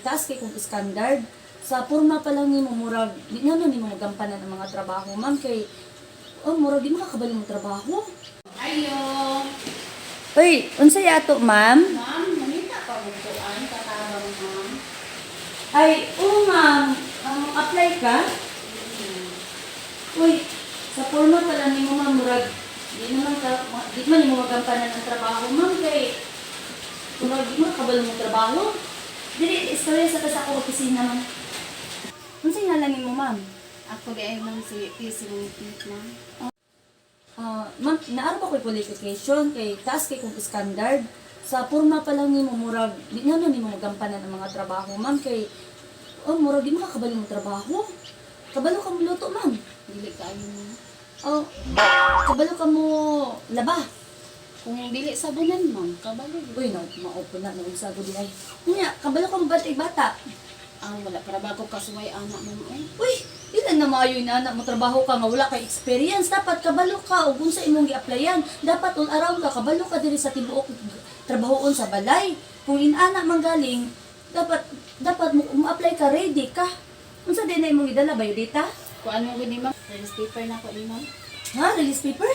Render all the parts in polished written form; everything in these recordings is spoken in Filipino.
Taas kay kung standard sa porma pa lang nimo murag di na nimo magampanan ang mga trabaho ma'am kay murag di makakabalo mo trabaho. Ayo. Uy, unsay ato ma'am? Ma'am, manita pa mo tuan katarong ma'am. Ay, ma'am, apply ka? Uy, sa porma pa lang nimo ma'am murag di man nimo magampanan ang trabaho ma'am kay murag di makakabalo mo trabaho. Dili istorya sa ako opisina ma'am. Unsay ngalan nimo ma'am? Ako di ay ma'am si Pete ma'am. Ma'am, naaro ba ko'y qualification kay taas kay kung standard sa porma pa lang nimo murag di na nimo magampanan ang mga trabaho ma'am kay murag di makakabalo mo trabaho. Kabalo ka mo luto ma'am. Dili ka ayo ma'am. Kabalo ka mo laba. Kung dili sa bunan ma'am, kabalo. Uy, maupo na noong sa gudi ay. Nya, kabalo ka mo bata. Wala para bago kasuway anak ma'am eh. Uy, ilan na maayo na anak mo trabaho ka nga wala kay experience. Dapat kabalo ka ug unsa imong gi-applyan. Dapat all around ka kabalo ka diri sa tibuok trabahoon sa balay. Kung inana manggaling, dapat mo apply ka ready ka. Unsa din na imong gidala biodata? Kuan mo gud ni ma'am, release paper na ko ni ma'am. Ha, release paper?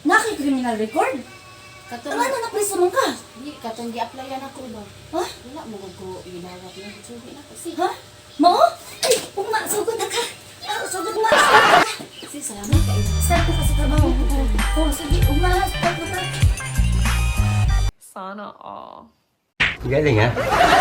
Naki-criminal record? Katong Ano na preso man ka? di katong gi-applyan ako ba. Ha? Wala mo ko ilawat na sugi na ko si. Ha? Mo? Ay, uma, sugod na ka. Sugod na. Si salamat kay Start ko sa trabaho. Sige, start ko ka. Sana all. Galing ha?